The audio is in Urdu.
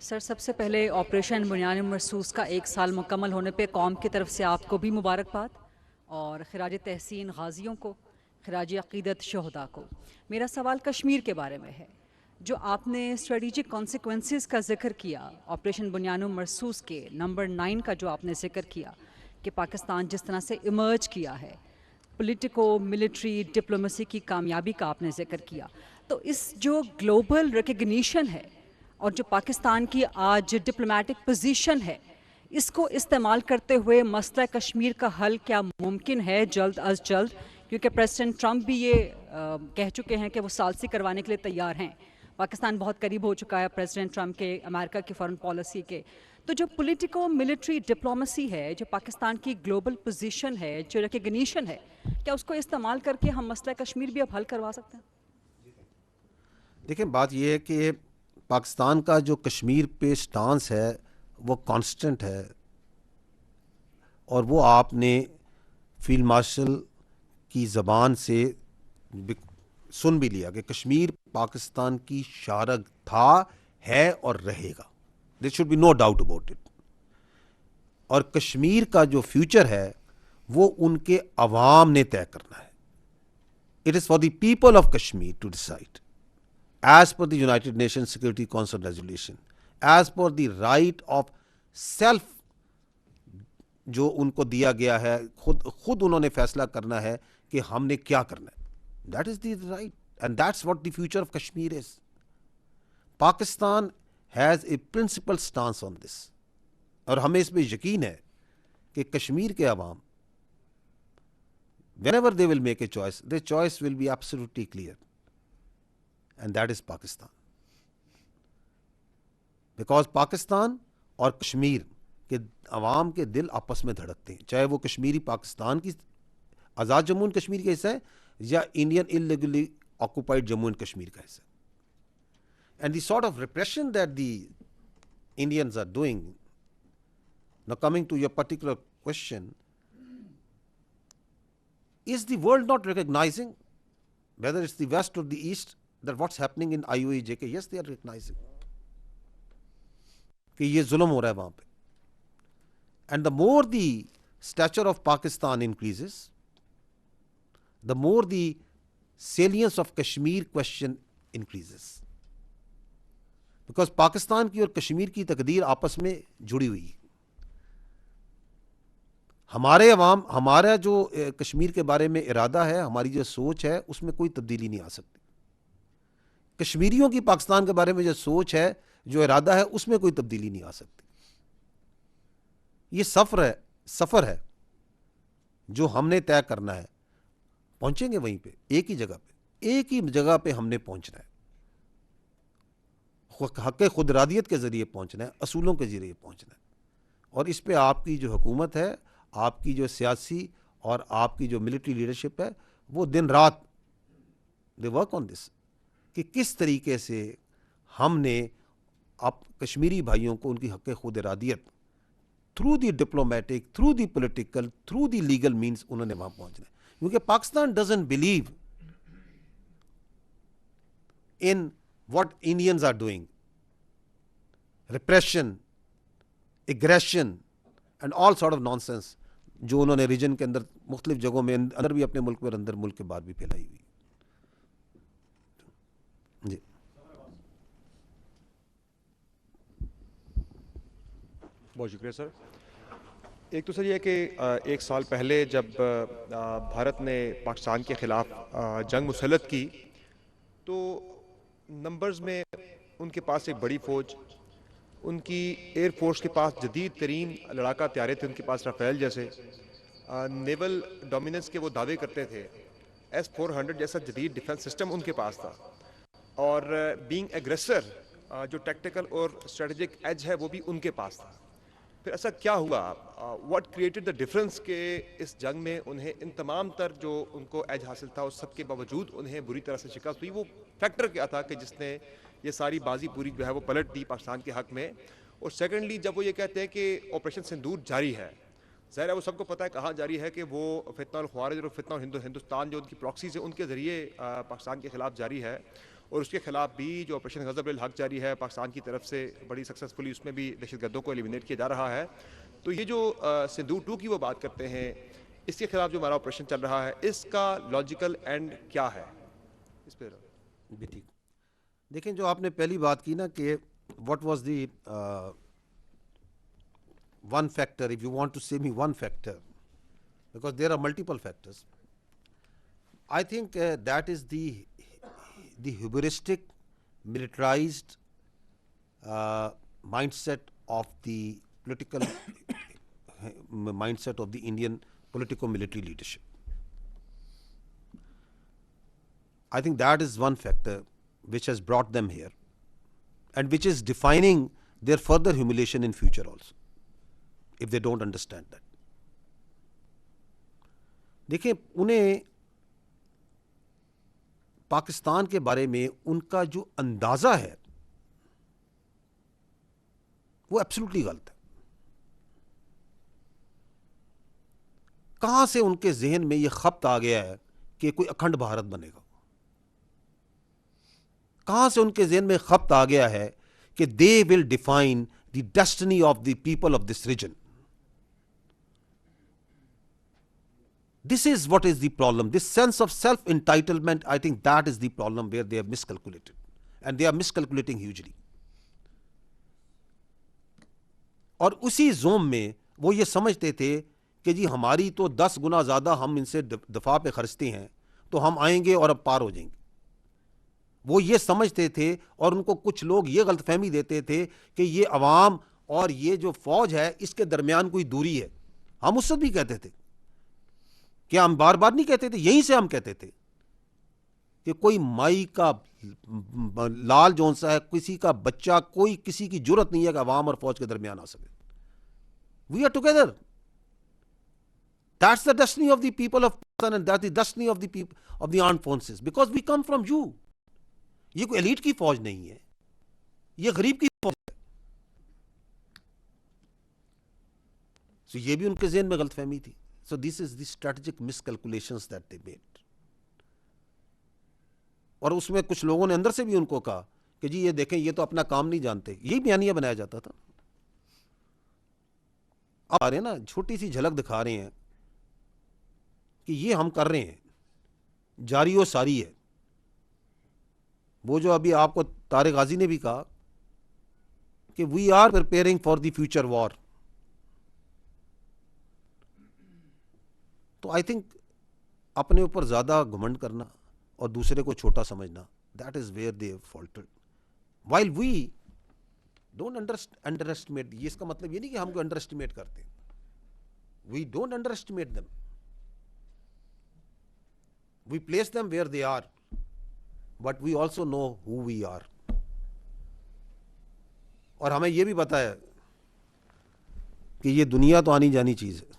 سر، سب سے پہلے آپریشن بنیان مرصوص کا 1 سال مکمل ہونے پہ قوم کی طرف سے آپ کو بھی مبارکباد اور خراج تحسین غازیوں کو، خراج عقیدت شہداء کو۔ میرا سوال کشمیر کے بارے میں ہے۔ جو آپ نے اسٹریٹجک کانسیکوینسز کا ذکر کیا، آپریشن بنیان مرصوص کے نمبر 9 کا جو آپ نے ذکر کیا کہ پاکستان جس طرح سے ایمرج کیا ہے، پولیٹیکو ملٹری ڈپلومیسی کی کامیابی کا آپ نے ذکر کیا، تو اس جو گلوبل ریکگنیشن ہے اور جو پاکستان کی آج ڈپلومیٹک پوزیشن ہے، اس کو استعمال کرتے ہوئے مسئلہ کشمیر کا حل کیا ممکن ہے جلد از جلد؟ کیونکہ پریزیڈنٹ ٹرمپ بھی یہ کہہ چکے ہیں کہ وہ ثالثی کروانے کے لیے تیار ہیں۔ پاکستان بہت قریب ہو چکا ہے پریزیڈنٹ ٹرمپ کے، امریکہ کی فارن پالیسی کے۔ تو جو پولیٹیکو ملٹری ڈپلومیسی ہے، جو پاکستان کی گلوبل پوزیشن ہے، جو ریکگنیشن ہے، کیا اس کو استعمال کر کے ہم مسئلہ کشمیر بھی اب حل کروا سکتے ہیں؟ دیکھیں، بات یہ ہے کہ پاکستان کا جو کشمیر پہ سٹانس ہے وہ کانسٹنٹ ہے، اور وہ آپ نے فیلڈ مارشل کی زبان سے سن بھی لیا کہ کشمیر پاکستان کی شارگ تھا، ہے اور رہے گا۔ There should be no doubt about it. اور کشمیر کا جو فیوچر ہے وہ ان کے عوام نے طے کرنا ہے۔ It is for the people of Kashmir to decide as per the United Nations Security Council resolution, as per the right of self جو ان کو دیا گیا ہے، خود انہوں نے فیصلہ کرنا ہے کہ ہم نے کیا کرنا ہے۔ That is the right and that's what the future of Kashmir is. Pakistan has a principled stance on this، اور ہمیں اس پہ یقین ہے کہ کشمیر کے عوام whenever they will make a choice, their choice will be absolutely clear. And that is Pakistan. Because Pakistan اور کشمیر کے عوام کے دل آپس میں دھڑکتے ہیں، چاہے وہ کشمیری پاکستان کی آزاد جموں اینڈ کشمیر کا حصہ ہے یا Indian illegally occupied Jammu and Kashmir کا حصہ ہے۔ And the sort of repression that the Indians are doing, now coming to your particular question, is the world not recognizing, whether it's the West or the East, that what's happening in IOEJK? Yes, they are recognizing کہ یہ ظلم ہو رہا ہے وہاں پہ۔ And the more the stature of Pakistan increases, the more the salience of Kashmir question increases. Because Pakistan کی اور کشمیر کی تقدیر آپس میں جڑی ہوئی ہے۔ ہمارے عوام، ہمارا جو کشمیر کے بارے میں ارادہ ہے، ہماری جو سوچ ہے، اس میں کوئی تبدیلی نہیں آ سکتی۔ کشمیریوں کی پاکستان کے بارے میں جو سوچ ہے، جو ارادہ ہے، اس میں کوئی تبدیلی نہیں آ سکتی۔ یہ سفر ہے جو ہم نے طے کرنا ہے۔ پہنچیں گے وہیں پہ، ایک ہی جگہ پہ ہم نے پہنچنا ہے۔ حق خود ارادیت کے ذریعے پہنچنا ہے، اصولوں کے ذریعے پہنچنا ہے۔ اور اس پہ آپ کی جو حکومت ہے، آپ کی جو سیاسی اور آپ کی جو ملٹری لیڈرشپ ہے، وہ دن رات دے ورک آن دس، کہ کس طریقے سے ہم نے کشمیری بھائیوں کو ان کی حق خود ارادیت through the diplomatic, through the political, through the legal means انہوں نے وہاں پہنچنا ہے۔ کیونکہ Pakistan doesn't believe in what Indians are doing, repression, aggression and all sort of nonsense جو انہوں نے ریجن کے اندر مختلف جگہوں میں اندر بھی اپنے ملک میں اندر ملک کے بعد بھی پھیلائی ہوئی۔ جی بہت شکریہ سر۔ ایک تو سر یہ کہ 1 سال پہلے جب بھارت نے پاکستان کے خلاف جنگ مسلط کی تو نمبرز میں ان کے پاس ایک بڑی فوج، ان کی ایئر فورس کے پاس جدید ترین لڑاکا طیارے تھے، ان کے پاس رافیل جیسے نیول ڈومیننس کے وہ دعوے کرتے تھے، S-400 جیسا جدید ڈیفنس سسٹم ان کے پاس تھا، اور بینگ ایگریسر جو ٹیکٹیکل اور اسٹریٹجک ایج ہے وہ بھی ان کے پاس تھا۔ پھر ایسا کیا ہوا، واٹ کریٹڈ دا ڈفرنس کہ اس جنگ میں انہیں ان تمام تر جو ان کو ایج حاصل تھا اس سب کے باوجود انہیں بری طرح سے شکست ہوئی؟ وہ فیکٹر کیا تھا کہ جس نے یہ ساری بازی پوری جو ہے وہ پلٹ دی پاکستان کے حق میں؟ اور سیکنڈلی جب وہ یہ کہتے ہیں کہ آپریشن سندور جاری ہے، ظاہر ہے وہ سب کو پتہ ہے کہاں جاری ہے، کہ وہ فتنہ الخوارج اور فتنہ ہندوستان جو ان کی پراکسیز ہیں ان کے ذریعے پاکستان کے خلاف جاری ہے، اور اس کے خلاف بھی جو آپریشن غضب الحق جاری ہے پاکستان کی طرف سے بڑی سکسیزفلی، اس میں بھی دہشت گردوں کو ایلیمینیٹ کیا جا رہا ہے. تو یہ جو سندھو 2 کی وہ بات کرتے ہیں، اس کے خلاف جو ہمارا آپریشن چل رہا ہے، اس کا لاجیکل اینڈ کیا ہے؟ اس پہ بھی ٹھیک. دیکھیں جو آپ نے پہلی بات کی نا کہ what was the one factor, if you want to see me one factor because there are multiple factors. I think that is the hubristic, militarized mindset of the political mindset of the Indian politico-military leadership. I think that is one factor which has brought them here, and which is defining their further humiliation in future also, if they don't understand that. دیکھیں انہیں پاکستان کے بارے میں ان کا جو اندازہ ہے وہ ایبسولوٹلی غلط ہے. کہاں سے ان کے ذہن میں یہ خبط آ گیا ہے کہ کوئی اکھنڈ بھارت بنے گا؟ کہاں سے ان کے ذہن میں خبط آ گیا ہے کہ they will define the destiny of the people of this region? This is what is the problem. This sense of self-entitlement, I think that is the problem where they have miscalculated. And they are miscalculating hugely. اور اسی زوم میں وہ یہ سمجھتے تھے کہ جی ہماری تو 10 گنا زیادہ ہم ان سے دفاع پہ خرچتے ہیں تو ہم آئیں گے اور اب پار ہو جائیں گے. وہ یہ سمجھتے تھے، اور ان کو کچھ لوگ یہ غلط فہمی دیتے تھے کہ یہ عوام اور یہ جو فوج ہے اس کے درمیان کوئی دوری ہے. ہم اس وقت بھی کہتے تھے، کیا ہم بار بار نہیں کہتے تھے؟ یہیں سے ہم کہتے تھے کہ کوئی مائی کا لال جون سا ہے، کسی کا بچہ، کوئی کسی کی جرت نہیں ہے کہ عوام اور فوج کے درمیان آ سکے. We are together. That's the destiny of the people of Pakistan and that's the destiny of the people of the armed forces because we come from you. یہ کوئی ایلیٹ کی فوج نہیں ہے، یہ غریب کی فوج ہے. So یہ بھی ان کے ذہن میں غلط فہمی تھی. So this is the strategic miscalculations that they made. اور اس میں کچھ لوگوں نے اندر سے بھی ان کو کہا کہ جی یہ دیکھیں یہ تو اپنا کام نہیں جانتے. یہی بیانیہ بنایا جاتا تھا. اب آ رہے ہیں نا، چھوٹی سی جھلک دکھا رہے ہیں کہ یہ ہم کر رہے ہیں، جاری و ساری ہے. وہ جو ابھی آپ کو طارق غازی نے بھی کہا کہ we are preparing for the future war. تو آئی تھنک اپنے اوپر زیادہ گھمنڈ کرنا اور دوسرے کو چھوٹا سمجھنا، that is where they faulted. While we don't underestimate. یہ اس کا مطلب یہ نہیں کہ ہم کو انڈر ایسٹیمیٹ کرتے. We don't underestimate them. We place them where they are, but we also know who we are. اور ہمیں یہ بھی پتا ہے کہ یہ دنیا تو آنی جانی چیز ہے.